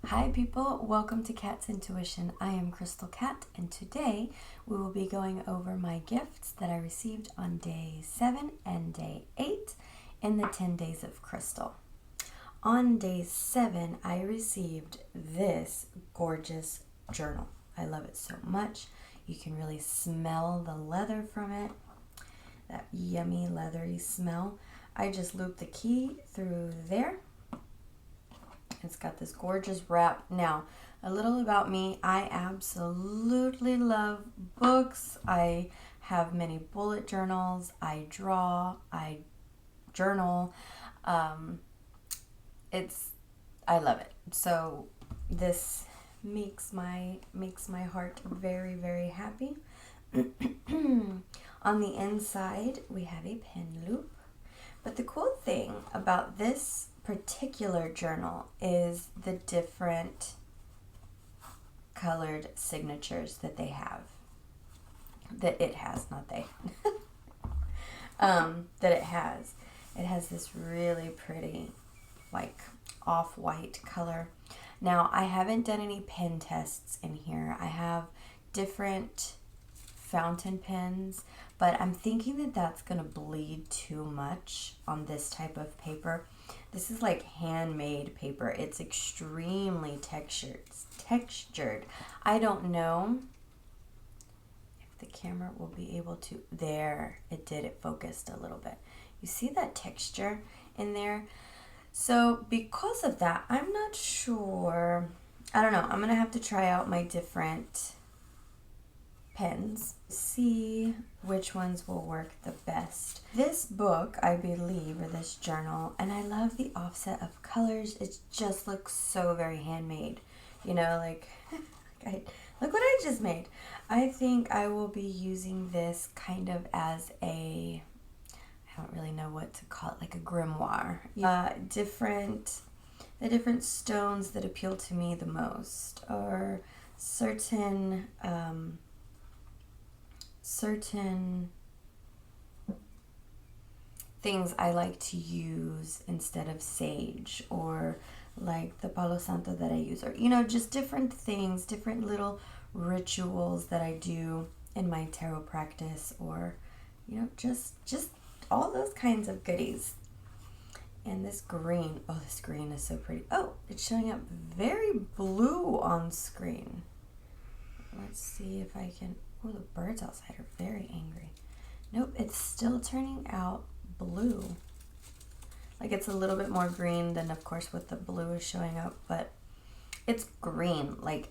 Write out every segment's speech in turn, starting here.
Hi people, welcome to Kat's Intuition. I am Krystal Kat, and today we will be going over my gifts that I received on day 7 and day 8 in the 10 days of Krystal. On day 7, I received this gorgeous journal. I love it so much. You can really smell the leather from it, that yummy leathery smell. I just looped the key through there. It's got this gorgeous wrap. Now, a little about me. I absolutely love books. I have many bullet journals. I draw. I journal. I love it. So this makes my heart very, very happy. On the inside, we have a pen loop. But the cool thing about this particular journal is the different colored signatures that they have. That it has, not they. That it has. It has this really pretty, like, off-white color. Now, I haven't done any pen tests in here. I have different fountain pens, but I'm thinking that that's going to bleed too much on this type of paper. This is like handmade paper. It's extremely textured. I don't know if the camera will be able to. There, it did. It focused a little bit. You see that texture in there? So because of that, I'm not sure. I don't know. I'm going to have to try out my different pens, see which ones will work the best. This book, I believe, or this journal, and I love the offset of colors. It just looks so very handmade. You know, like, look what I just made. I think I will be using this kind of as a, I don't really know what to call it, like a grimoire. The different stones that appeal to me the most, or certain things I like to use instead of sage, or like the Palo Santo that I use, or, you know, just different things, different little rituals that I do in my tarot practice, or, you know, just all those kinds of goodies. And this green, oh, this green is so pretty. Oh, it's showing up very blue on screen. Let's see if I can. Oh, the birds outside are very angry. Nope, it's still turning out blue. Like, it's a little bit more green than, of course, what the blue is showing up, but it's green, like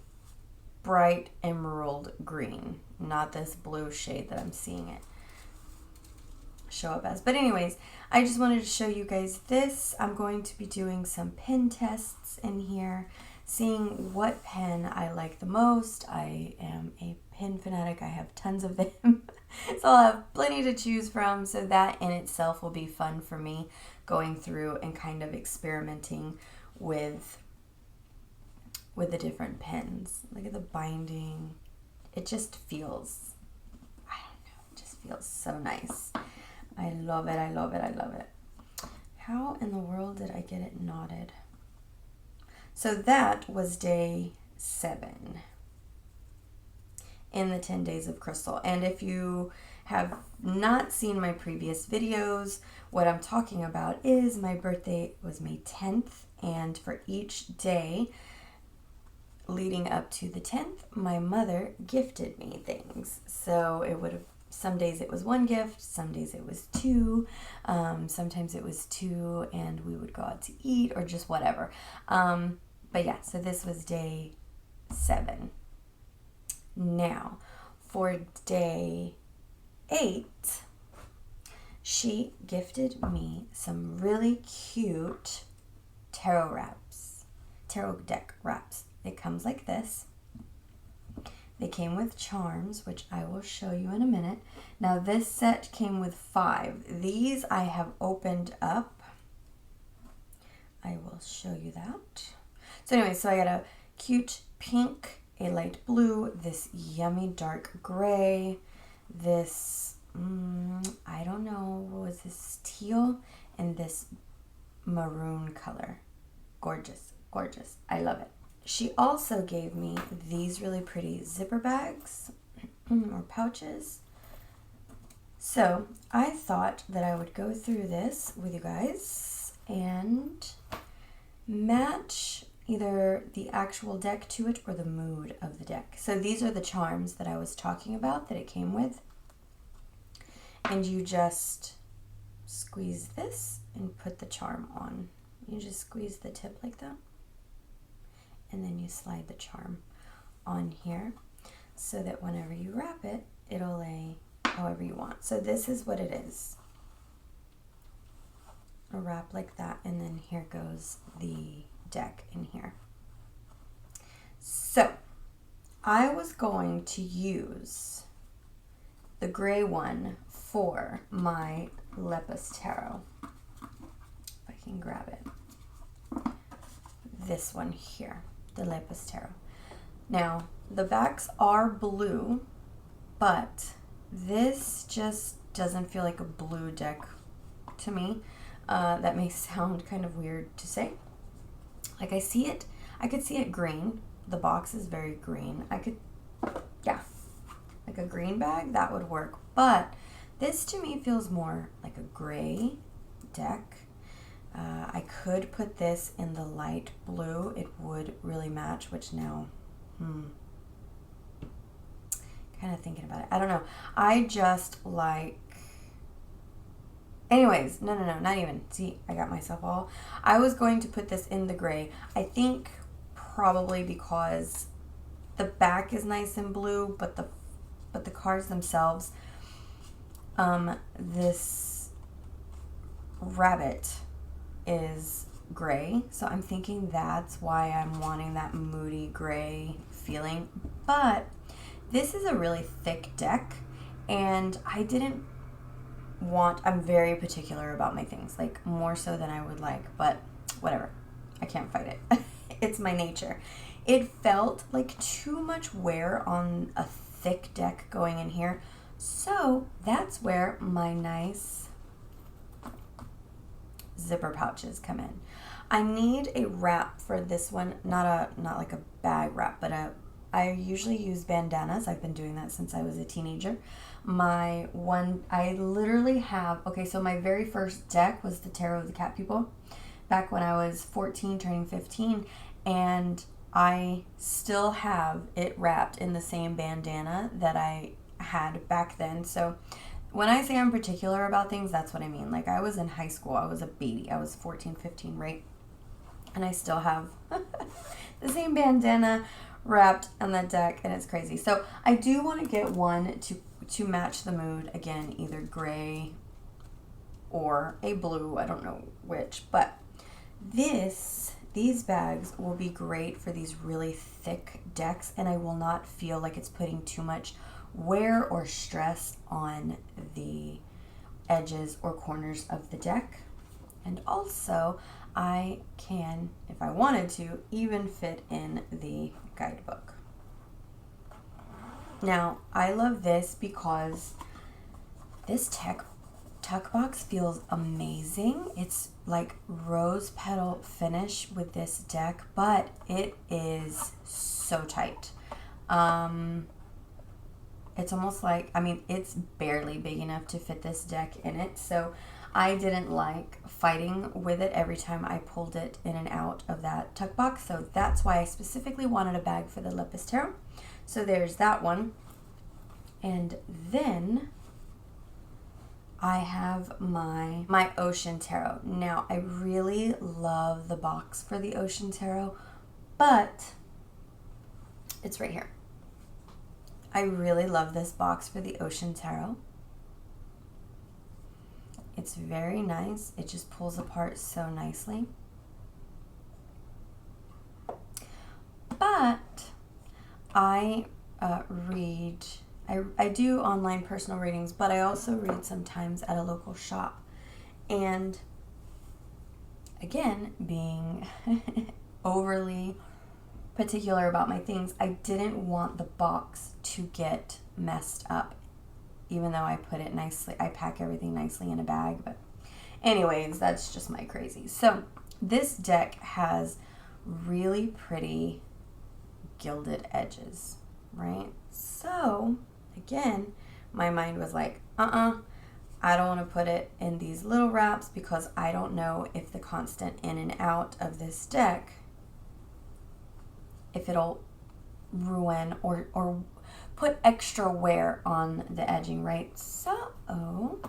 bright emerald green, not this blue shade that I'm seeing it show up as. But anyways, I just wanted to show you guys this. I'm going to be doing some pen tests in here, seeing what pen I like the most. I am a pen fanatic. I have tons of them. So I'll have plenty to choose from. So that in itself will be fun for me, going through and kind of experimenting with the different pens. Look at the binding. It just feels, I don't know, it just feels so nice. I love it. I love it. I love it. How in the world did I get it knotted? So that was day 7 in the 10 days of Krystal. And if you have not seen my previous videos, what I'm talking about is my birthday was May 10th. And for each day leading up to the 10th, my mother gifted me things. So it would have, some days it was 1 gift, some days it was 2, sometimes it was 2 and we would go out to eat or just whatever. But yeah, so this was day 7. Now, for day 8, she gifted me some really cute tarot deck wraps. It comes like this. They came with charms, which I will show you in a minute. Now, this set came with 5. These I have opened up. I will show you that. So anyway, so I got a cute pink, a light blue, this yummy dark gray, this, I don't know, what was this, teal, and this maroon color. Gorgeous, gorgeous. I love it. she also gave me these really pretty zipper bags or pouches. So I thought that I would go through this with you guys and match either the actual deck to it or the mood of the deck. So these are the charms that I was talking about that it came with. And you just squeeze this and put the charm on. You just squeeze the tip like that. And then you slide the charm on here so that whenever you wrap it, it'll lay however you want. So this is what it is. A wrap like that, and then here goes the deck in here. So I was going to use the gray one for my Lepus Tarot. If I can grab it. This one here, the Lepus Tarot. Now, the backs are blue, but this just doesn't feel like a blue deck to me. That may sound kind of weird to say. Like I could see it green. The box is very green. Like a green bag, that would work. But this to me feels more like a gray deck. I could put this in the light blue. It would really match, which now, kind of thinking about it. I don't know. I just like, anyways, no, not even. See, I got myself all. I was going to put this in the gray. I think probably because the back is nice and blue, but the cards themselves, this rabbit is gray, so I'm thinking that's why I'm wanting that moody gray feeling. But this is a really thick deck, and I'm very particular about my things, like more so than I would like, but whatever, I can't fight it. It's my nature. It felt like too much wear on a thick deck going in here, so that's where my nice zipper pouches come in. I need a wrap for this one, not like a bag wrap, but I usually use bandanas. I've been doing that since I was a teenager. I literally have, so my very first deck was the Tarot of the Cat People back when I was 14 turning 15, and I still have it wrapped in the same bandana that I had back then. So when I say I'm particular about things, that's what I mean. Like, I was in high school. I was a baby. I was 14, 15, right? And I still have the same bandana wrapped on that deck, and it's crazy. So I do want to get one to match the mood. Again, either gray or a blue. I don't know which. But these bags will be great for these really thick decks, and I will not feel like it's putting too much wear or stress on the edges or corners of the deck. And also, I can, if I wanted to, even fit in the guidebook. Now, I love this because this tuck box feels amazing. It's like rose petal finish with this deck, but it is so tight. It's almost like, it's barely big enough to fit this deck in it, so I didn't like fighting with it every time I pulled it in and out of that tuck box, so that's why I specifically wanted a bag for the Lepus Tarot. So there's that one. And then I have my Ocean Tarot. Now, I really love the box for the Ocean Tarot, but it's right here. I really love this box for the Ocean Tarot. It's very nice. It just pulls apart so nicely. But I I do online personal readings, but I also read sometimes at a local shop. And again, being overly particular about my things, I didn't want the box to get messed up, even though I put it nicely. I pack everything nicely in a bag, but anyways, that's just my crazy. So this deck has really pretty gilded edges, right? So again, my mind was like, I don't want to put it in these little wraps because I don't know if the constant in and out of this deck, if it'll ruin or put extra wear on the edging, right? So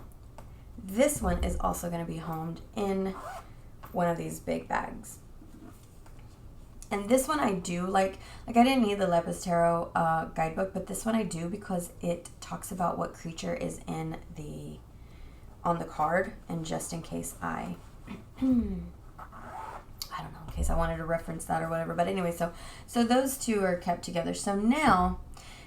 this one is also going to be homed in one of these big bags. And this one I do like I didn't need the Lepus Tarot guidebook, but this one I do because it talks about what creature is on the card, and just in case I don't know, in case I wanted to reference that or whatever. But anyway, so those two are kept together. So now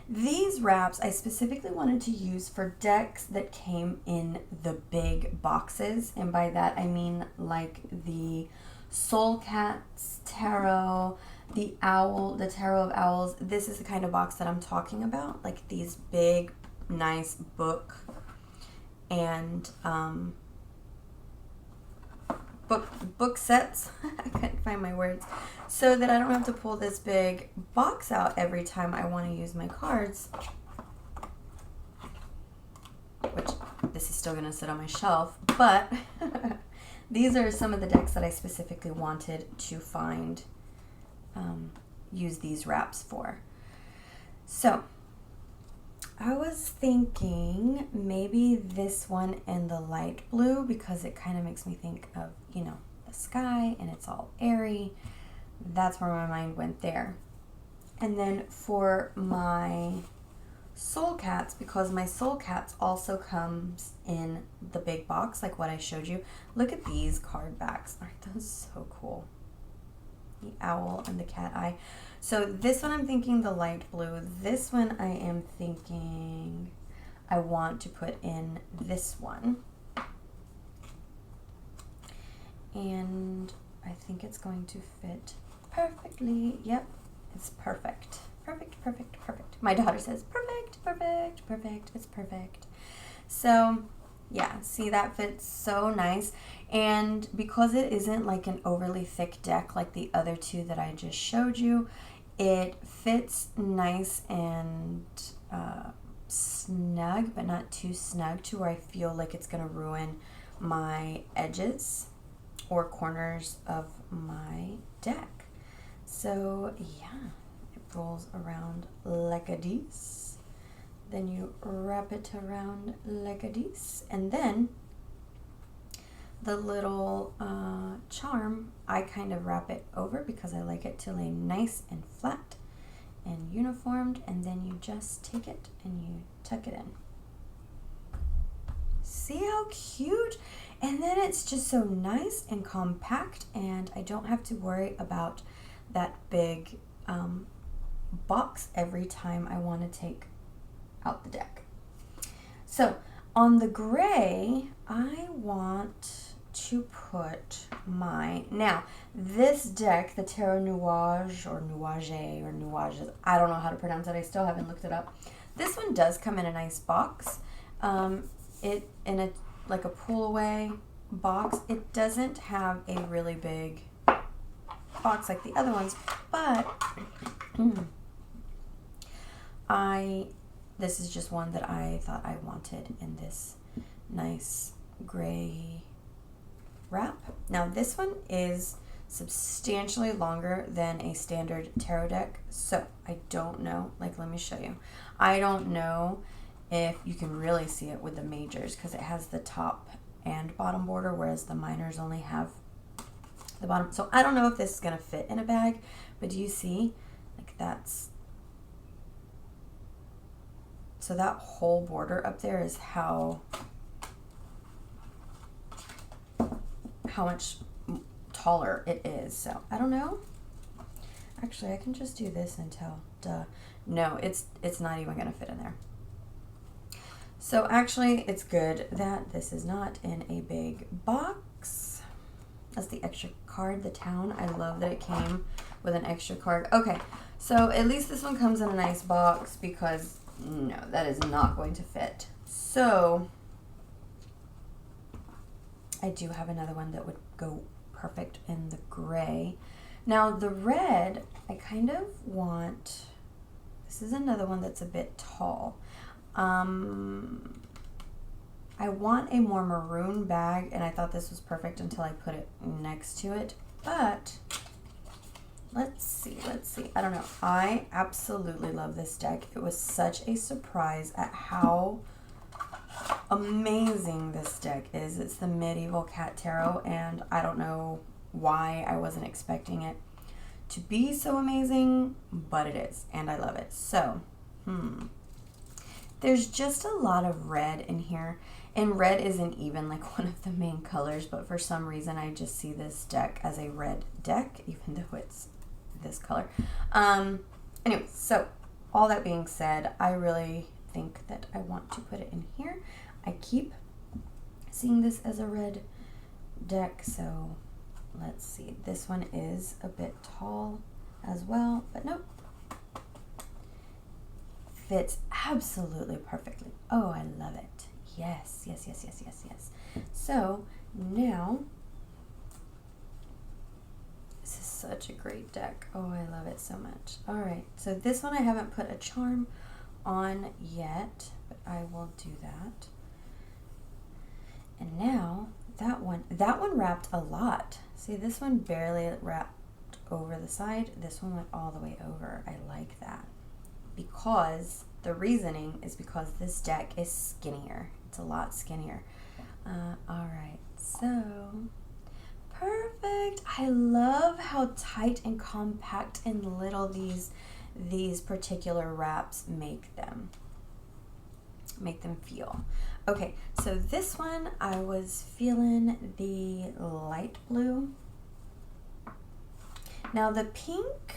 these wraps I specifically wanted to use for decks that came in the big boxes, and by that I mean like the Soul Cat's tarot, the Tarot of Owls. This is the kind of box that I'm talking about, like these big, nice book and book sets. I couldn't find my words. So that I don't have to pull this big box out every time I want to use my cards, which this is still going to sit on my shelf, but these are some of the decks that I specifically wanted to use these wraps for. So I was thinking maybe this one in the light blue, because it kind of makes me think of, the sky, and it's all airy. That's where my mind went there. And then for my Soul Cats, because my Soul Cats also comes in the big box, like what I showed you. Look at these card backs. Aren't those so cool? The owl and the cat eye. So this one I'm thinking the light blue. This one I am thinking I want to put in this one. And I think it's going to fit perfectly. Yep, it's perfect. Perfect, perfect, perfect. My daughter says, perfect, perfect, perfect. It's perfect. So yeah, see, that fits so nice. And because it isn't like an overly thick deck like the other two that I just showed you, it fits nice and snug, but not too snug to where I feel like it's going to ruin my edges or corners of my deck. So yeah, it rolls around like a this. Then you wrap it around like a this, and then the little charm, I kind of wrap it over because I like it to lay nice and flat and uniformed, and then you just take it and you tuck it in. See how cute? And then it's just so nice and compact, and I don't have to worry about that big box every time I want to take out the deck. So on the gray, I want to put now this deck, the Tarot Nuage or Nuage or Nuages, I don't know how to pronounce it, I still haven't looked it up. This one does come in a nice box. It in a like a pull away box. It doesn't have a really big box like the other ones, but this is just one that I thought I wanted in this nice gray wrap. Now this one is substantially longer than a standard tarot deck, so I don't know, like let me show you. I don't know if you can really see it with the majors because it has the top and bottom border, whereas the minors only have the bottom. So I don't know if this is going to fit in a bag, but do you see? Like that's... So that whole border up there is how much taller it is. So I don't know. Actually, I can just do this until, no, it's not even going to fit in there. So actually, it's good that this is not in a big box. That's the extra card, the town. I love that it came with an extra card. Okay, so at least this one comes in a nice box because, no, that is not going to fit. So I do have another one that would go perfect in the gray. Now the red, I kind of want, this is another one that's a bit tall. I want a more maroon bag, and I thought this was perfect until I put it next to it. But let's see. I don't know. I absolutely love this deck. It was such a surprise at how amazing this deck is. It's the Medieval Cat Tarot, and I don't know why I wasn't expecting it to be so amazing, but it is, and I love it. So, there's just a lot of red in here, and red isn't even like one of the main colors, but for some reason I just see this deck as a red deck, even though it's this color. Anyway, so all that being said, I really think that I want to put it in here. I keep seeing this as a red deck, so let's see. This one is a bit tall as well, but nope. Fits absolutely perfectly. Oh, I love it. Yes. So now, this is such a great deck. Oh, I love it so much. All right, so this one I haven't put a charm on yet, but I will do that. And now that one wrapped a lot. See, this one barely wrapped over the side. This one went all the way over. I like that, because the reasoning is because this deck is skinnier. It's a lot skinnier. All right, so perfect. I love how tight and compact and little these particular wraps make them feel. Okay, so this one I was feeling the light blue. Now the pink,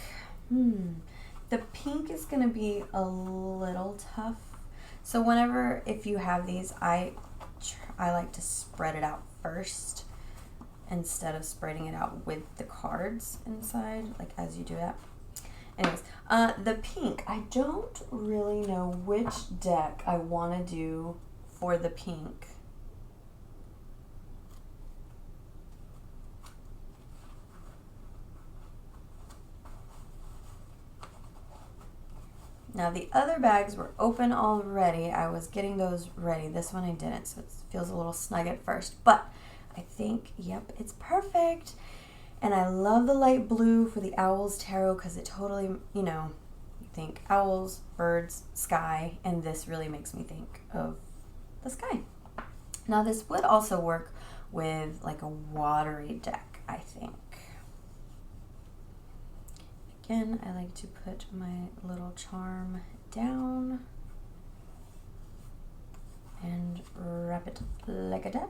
the pink is going to be a little tough. So whenever, if you have these, I like to spread it out first instead of spreading it out with the cards inside, like as you do that. Anyways, the pink, I don't really know which deck I want to do for the pink. Now the other bags were open already. I was getting those ready. This one I didn't, so it feels a little snug at first. But I think, yep, it's perfect. And I love the light blue for the Owls Tarot because it totally, you know, you think owls, birds, sky, and this really makes me think of the sky. Now this would also work with like a watery deck, I think. Again, I like to put my little charm down and wrap it like that.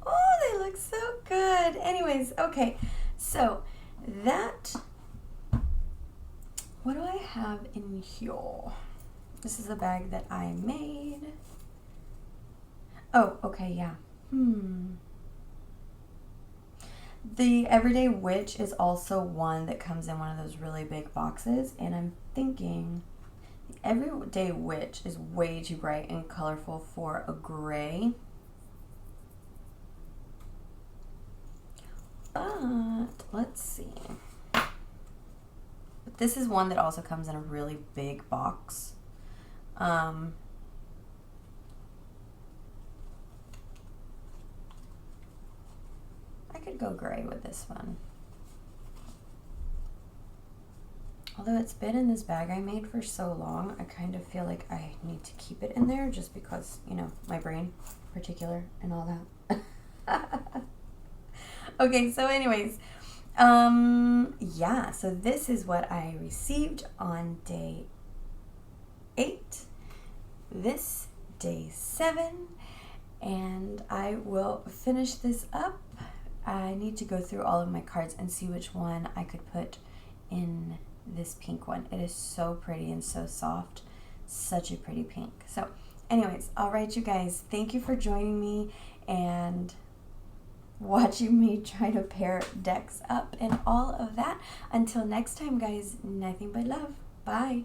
Oh, they look so good. Anyways, okay, so that, what do I have in here? This is a bag that I made. Oh, okay, yeah. The Everyday Witch is also one that comes in one of those really big boxes, and I'm thinking the Everyday Witch is way too bright and colorful for a gray. But let's see. But this is one that also comes in a really big box. I could go gray with this one. Although it's been in this bag I made for so long, I kind of feel like I need to keep it in there just because, you know, my brain particular and all that. Okay, so anyways, yeah, so this is what I received on day 8, this day 7, and I will finish this up. I need to go through all of my cards and see which one I could put in this pink one. It is so pretty and so soft. Such a pretty pink. So anyways, all right, you guys, thank you for joining me and watching me try to pair decks up and all of that. Until next time, guys, nothing but love. Bye.